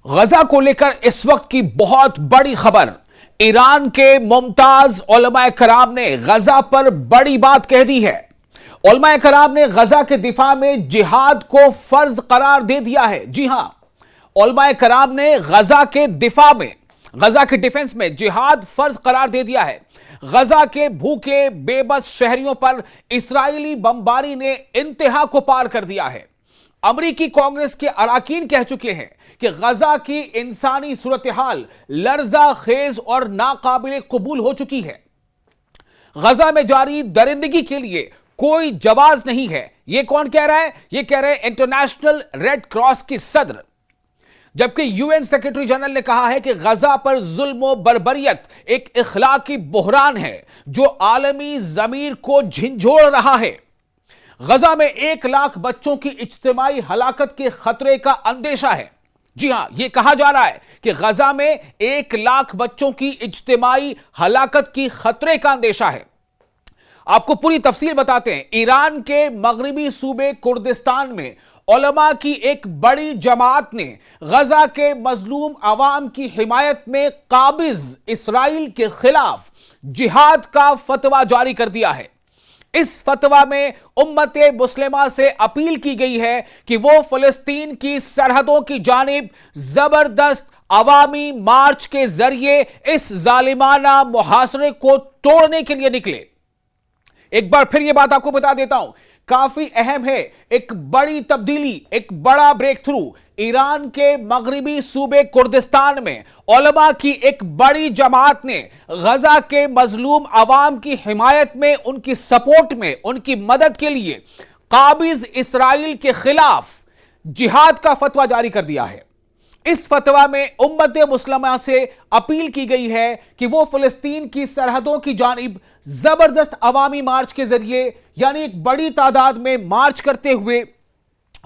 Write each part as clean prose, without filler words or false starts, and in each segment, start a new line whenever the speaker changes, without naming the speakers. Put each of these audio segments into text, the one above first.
غزہ کو لے کر اس وقت کی بہت بڑی خبر۔ ایران کے ممتاز علماء کرام نے غزہ پر بڑی بات کہہ دی ہے۔ علماء کرام نے غزہ کے دفاع میں جہاد کو فرض قرار دے دیا ہے۔ جی ہاں، علماء کرام نے غزہ کے دفاع میں، غزہ کے ڈیفنس میں جہاد فرض قرار دے دیا ہے۔ غزہ کے بھوکے بے بس شہریوں پر اسرائیلی بمباری نے انتہا کو پار کر دیا ہے۔ امریکی کانگریس کے اراکین کہہ چکے ہیں کہ غزہ کی انسانی صورتحال لرزہ خیز اور ناقابل قبول ہو چکی ہے۔ غزہ میں جاری درندگی کے لیے کوئی جواز نہیں ہے۔ یہ کون کہہ رہا ہے؟ یہ کہہ رہے ہیں انٹرنیشنل ریڈ کراس کی صدر، جبکہ یو این سیکرٹری جنرل نے کہا ہے کہ غزہ پر ظلم و بربریت ایک اخلاقی بحران ہے جو عالمی ضمیر کو جھنجھوڑ رہا ہے۔ غزہ میں 1 لاکھ بچوں کی اجتماعی ہلاکت کے خطرے کا اندیشہ ہے۔ جی ہاں، یہ کہا جا رہا ہے کہ غزہ میں 1 لاکھ بچوں کی اجتماعی ہلاکت کی خطرے کا اندیشہ ہے۔ آپ کو پوری تفصیل بتاتے ہیں۔ ایران کے مغربی صوبے کردستان میں علماء کی ایک بڑی جماعت نے غزہ کے مظلوم عوام کی حمایت میں قابض اسرائیل کے خلاف جہاد کا فتویٰ جاری کر دیا ہے۔ اس فتویٰ میں امت مسلمہ سے اپیل کی گئی ہے کہ وہ فلسطین کی سرحدوں کی جانب زبردست عوامی مارچ کے ذریعے اس ظالمانہ محاصرے کو توڑنے کے لیے نکلے۔ ایک بار پھر یہ بات آپ کو بتا دیتا ہوں، کافی اہم ہے، ایک بڑی تبدیلی، ایک بڑا بریک تھرو۔ ایران کے مغربی صوبے کردستان میں علماء کی ایک بڑی جماعت نے غزہ کے مظلوم عوام کی حمایت میں، ان کی سپورٹ میں، ان کی مدد کے لیے قابض اسرائیل کے خلاف جہاد کا فتویٰ جاری کر دیا ہے۔ اس فتویٰ میں امت مسلمہ سے اپیل کی گئی ہے کہ وہ فلسطین کی سرحدوں کی جانب زبردست عوامی مارچ کے ذریعے، یعنی ایک بڑی تعداد میں مارچ کرتے ہوئے،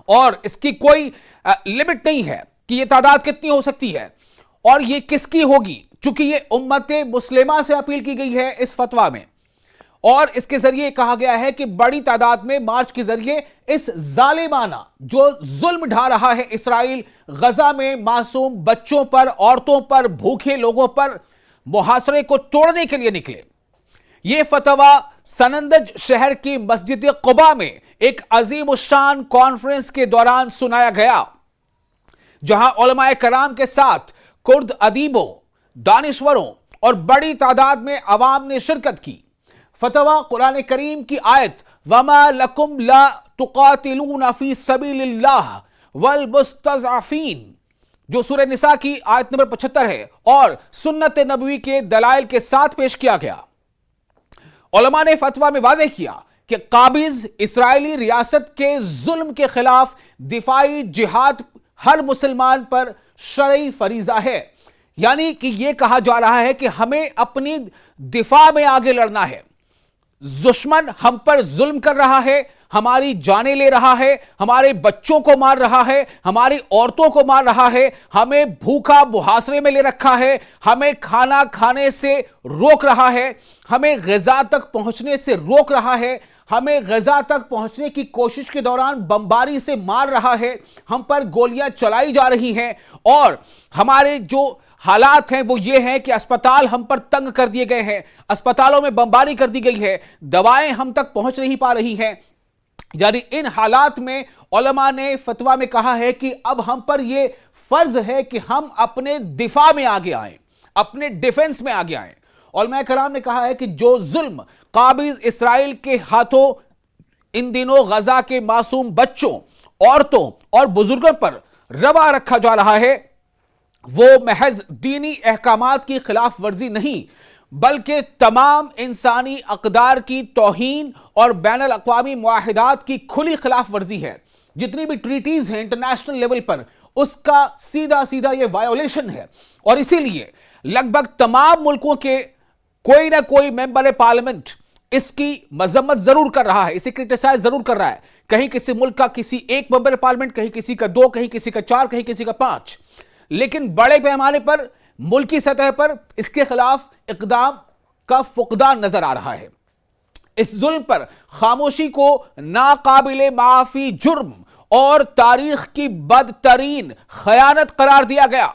اور اس کی کوئی لمٹ نہیں ہے کہ یہ تعداد کتنی ہو سکتی ہے اور یہ کس کی ہوگی، چونکہ یہ امت مسلمہ سے اپیل کی گئی ہے اس فتویٰ میں، اور اس کے ذریعے کہا گیا ہے کہ بڑی تعداد میں مارچ کے ذریعے اس ظالمانہ جو ظلم ڈھا رہا ہے اسرائیل غزہ میں معصوم بچوں پر، عورتوں پر، بھوکے لوگوں پر، محاصرے کو توڑنے کے لیے نکلے۔ یہ فتویٰ سنندج شہر کی مسجد قباء میں ایک عظیم الشان کانفرنس کے دوران سنایا گیا، جہاں علماء کرام کے ساتھ کرد ادیبوں، دانشوروں اور بڑی تعداد میں عوام نے شرکت کی۔ فتویٰ قرآن کریم کی آیت وَمَا لَكُمْ لَا تُقَاتِلُونَ فِي سَبِيلِ اللَّهِ وَالْمُسْتَضْعَفِينَ، جو سورہ نساء کی آیت نمبر 75 ہے، اور سنت نبوی کے دلائل کے ساتھ پیش کیا گیا۔ علماء نے فتویٰ میں واضح کیا کہ قابض اسرائیلی ریاست کے ظلم کے خلاف دفاعی جہاد ہر مسلمان پر شرعی فریضہ ہے، یعنی کہ یہ کہا جا رہا ہے کہ ہمیں اپنی دفاع میں آگے لڑنا ہے۔ دشمن ہم پر ظلم کر رہا ہے، ہماری جانیں لے رہا ہے، ہمارے بچوں کو مار رہا ہے، ہماری عورتوں کو مار رہا ہے، ہمیں بھوکا محاصرے میں لے رکھا ہے، ہمیں کھانا کھانے سے روک رہا ہے، ہمیں غذا تک پہنچنے سے روک رہا ہے، ہمیں غزہ تک پہنچنے کی کوشش کے دوران بمباری سے مار رہا ہے، ہم پر گولیاں چلائی جا رہی ہیں، اور ہمارے جو حالات ہیں وہ یہ ہیں کہ اسپتال ہم پر تنگ کر دیے گئے ہیں، اسپتالوں میں بمباری کر دی گئی ہے، دوائیں ہم تک پہنچ نہیں پا رہی ہیں۔ یعنی ان حالات میں علماء نے فتویٰ میں کہا ہے کہ اب ہم پر یہ فرض ہے کہ ہم اپنے دفاع میں آگے آئیں، اپنے ڈیفنس میں آگے آئیں۔ علماء کرام نے کہا ہے کہ جو ظلم قابض اسرائیل کے ہاتھوں ان دنوں غزہ کے معصوم بچوں، عورتوں اور بزرگوں پر روا رکھا جا رہا ہے، وہ محض دینی احکامات کی خلاف ورزی نہیں بلکہ تمام انسانی اقدار کی توہین اور بین الاقوامی معاہدات کی کھلی خلاف ورزی ہے۔ جتنی بھی ٹریٹیز ہیں انٹرنیشنل لیول پر، اس کا سیدھا یہ وائیولیشن ہے، اور اسی لیے لگ بھگ تمام ملکوں کے کوئی نہ کوئی ممبر پارلیمنٹ اس کی مذمت ضرور کر رہا ہے، اسے کرٹیسائز ضرور کر رہا ہے۔ کہیں کسی ملک کا کسی ایک ممبر پارلیمنٹ، کہیں کسی کا 2، کہیں کسی کا 4، کہیں کسی کا 5، لیکن بڑے پیمانے پر ملکی سطح پر اس کے خلاف اقدام کا فقدان نظر آ رہا ہے۔ اس ظلم پر خاموشی کو ناقابل معافی جرم اور تاریخ کی بدترین خیانت قرار دیا گیا.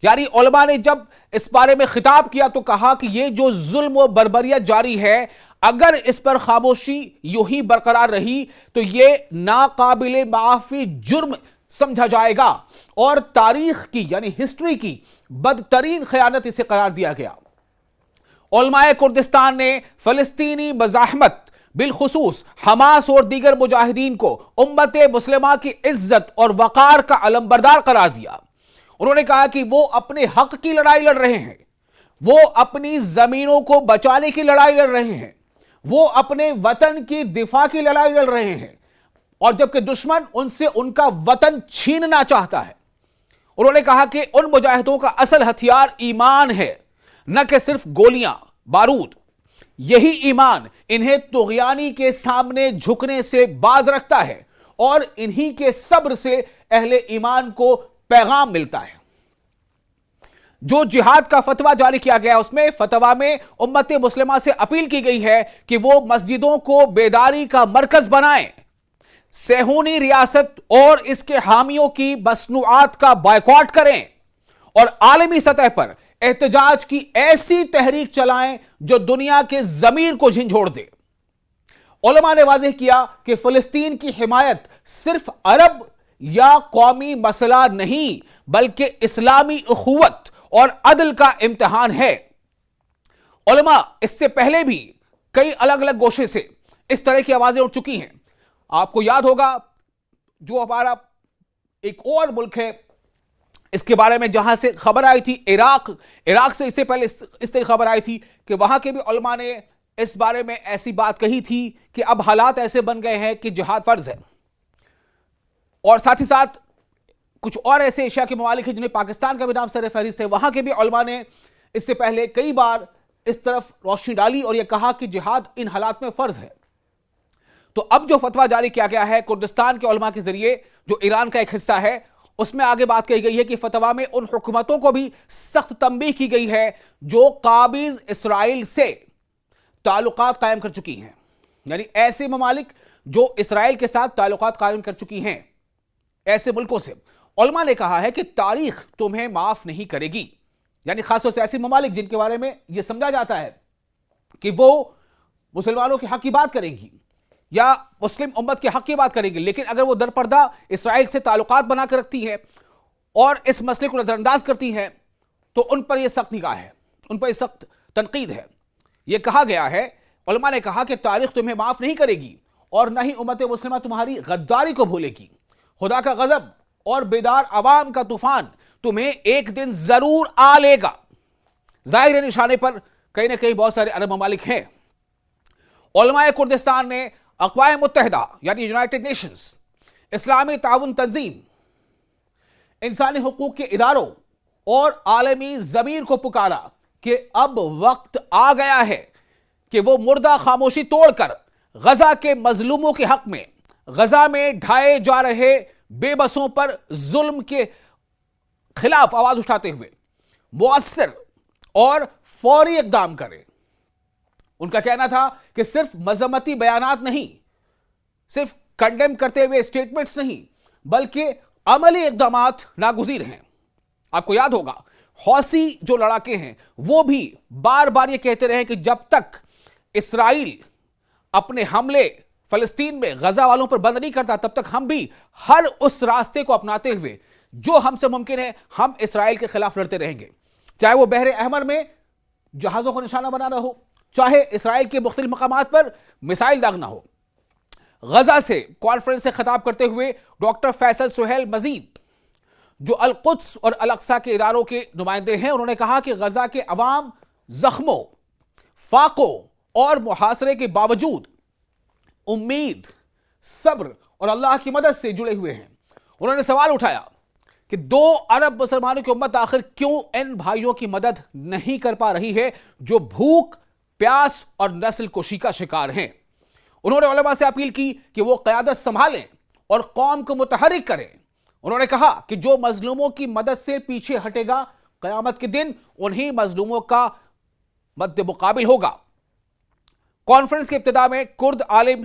یعنی علماء نے جب اس بارے میں خطاب کیا تو کہا کہ یہ جو ظلم و بربریت جاری ہے، اگر اس پر خاموشی یوں ہی برقرار رہی تو یہ ناقابل معافی جرم سمجھا جائے گا، اور تاریخ کی یعنی ہسٹری کی بدترین خیانت اسے قرار دیا گیا. علماء کردستان نے فلسطینی مزاحمت، بالخصوص حماس اور دیگر مجاہدین کو امت مسلمہ کی عزت اور وقار کا علمبردار قرار دیا. انہوں نے کہا کہ وہ اپنے حق کی لڑائی لڑ رہے ہیں، وہ اپنی زمینوں کو بچانے کی لڑائی لڑ رہے ہیں، وہ اپنے وطن کی دفاع کی لڑائی لڑ رہے ہیں، اور جبکہ دشمن ان سے ان کا وطن چھیننا چاہتا ہے. انہوں نے کہا کہ ان مجاہدوں کا اصل ہتھیار ایمان ہے، نہ کہ صرف گولیاں بارود. یہی ایمان انہیں طغیانی کے سامنے جھکنے سے باز رکھتا ہے، اور انہی کے صبر سے اہل ایمان کو پیغام ملتا ہے. جو جہاد کا فتویٰ جاری کیا گیا، اس میں فتویٰ میں امت مسلمہ سے اپیل کی گئی ہے کہ وہ مسجدوں کو بیداری کا مرکز بنائیں، صہیونی ریاست اور اس کے حامیوں کی مصنوعات کا بائیکاٹ کریں، اور عالمی سطح پر احتجاج کی ایسی تحریک چلائیں جو دنیا کے ضمیر کو جھنجھوڑ دے. علماء نے واضح کیا کہ فلسطین کی حمایت صرف عرب یا قومی مسئلہ نہیں، بلکہ اسلامی اخوت اور عدل کا امتحان ہے. علماء اس سے پہلے بھی کئی الگ الگ گوشے سے اس طرح کی آوازیں اٹھ چکی ہیں. آپ کو یاد ہوگا جو ہمارا ایک اور ملک ہے، اس کے بارے میں جہاں سے خبر آئی تھی، عراق سے اس سے پہلے اس طرح خبر آئی تھی کہ وہاں کے بھی علماء نے اس بارے میں ایسی بات کہی تھی کہ اب حالات ایسے بن گئے ہیں کہ جہاد فرض ہے. اور ساتھ ہی ساتھ کچھ اور ایسے ایشیا کے ممالک ہیں جنہیں پاکستان کا بھی نام سر فہرست ہے، وہاں کے بھی علماء نے اس سے پہلے کئی بار اس طرف روشنی ڈالی اور یہ کہا کہ جہاد ان حالات میں فرض ہے. تو اب جو فتویٰ جاری کیا گیا ہے کردستان کے علماء کے ذریعے، جو ایران کا ایک حصہ ہے، اس میں آگے بات کہی گئی ہے کہ فتویٰ میں ان حکومتوں کو بھی سخت تنبیہ کی گئی ہے جو قابض اسرائیل سے تعلقات قائم کر چکی ہیں. یعنی ایسے ممالک جو اسرائیل کے ساتھ تعلقات قائم کر چکی ہیں، ایسے ملکوں سے علماء نے کہا ہے کہ تاریخ تمہیں معاف نہیں کرے گی. یعنی خاص طور سے ایسے ممالک جن کے بارے میں یہ سمجھا جاتا ہے کہ وہ مسلمانوں کے حق کی بات کریں گی یا مسلم امت کے حق کی بات کریں گی، لیکن اگر وہ در پردہ اسرائیل سے تعلقات بنا کر رکھتی ہے اور اس مسئلے کو نظر انداز کرتی ہیں تو ان پر یہ سخت نگاہ ہے، ان پر یہ سخت تنقید ہے. یہ کہا گیا ہے، علماء نے کہا کہ تاریخ تمہیں معاف نہیں کرے گی اور نہ ہی امت مسلمہ تمہاری غداری کو بھولے گی. خدا کا غضب اور بیدار عوام کا طوفان تمہیں ایک دن ضرور آ لے گا. ظاہر نشانے پر کہیں نہ کہیں بہت سارے عرب ممالک ہیں. علماء کردستان نے اقوام متحدہ یعنی یونائٹڈ نیشنز، اسلامی تعاون تنظیم، انسانی حقوق کے اداروں اور عالمی ضمیر کو پکارا کہ اب وقت آ گیا ہے کہ وہ مردہ خاموشی توڑ کر غزہ کے مظلوموں کے حق میں، غزہ میں ڈھائے جا رہے بے بسوں پر ظلم کے خلاف آواز اٹھاتے ہوئے مؤثر اور فوری اقدام کریں. ان کا کہنا تھا کہ صرف مذمتی بیانات نہیں، صرف کنڈیم کرتے ہوئے اسٹیٹمنٹس نہیں، بلکہ عملی اقدامات ناگزیر ہیں. آپ کو یاد ہوگا حوثی جو لڑاکے ہیں وہ بھی بار بار یہ کہتے رہے کہ جب تک اسرائیل اپنے حملے فلسطین میں غزہ والوں پر بند نہیں کرتا تب تک ہم بھی ہر اس راستے کو اپناتے ہوئے جو ہم سے ممکن ہے ہم اسرائیل کے خلاف لڑتے رہیں گے، چاہے وہ بحر احمر میں جہازوں کو نشانہ بنانا ہو، چاہے اسرائیل کے مختلف مقامات پر میسائل داغنا ہو. غزہ سے کانفرنس سے خطاب کرتے ہوئے ڈاکٹر فیصل سہیل مزید، جو القدس اور الاقصی کے اداروں کے نمائندے ہیں، انہوں نے کہا کہ غزہ کے عوام زخموں، فاقوں اور محاصرے کے باوجود امید، صبر اور اللہ کی مدد سے جڑے ہوئے ہیں. انہوں نے سوال اٹھایا کہ 2 ارب مسلمانوں کی امت آخر کیوں ان بھائیوں کی مدد نہیں کر پا رہی ہے جو بھوک، پیاس اور نسل کشی کا شکار ہیں. انہوں نے علماء سے اپیل کی کہ وہ قیادت سنبھالیں اور قوم کو متحرک کریں. انہوں نے کہا کہ جو مظلوموں کی مدد سے پیچھے ہٹے گا قیامت کے دن انہی مظلوموں کا مد مقابل ہوگا. کانفرنس کے ابتدا میں کرد عالم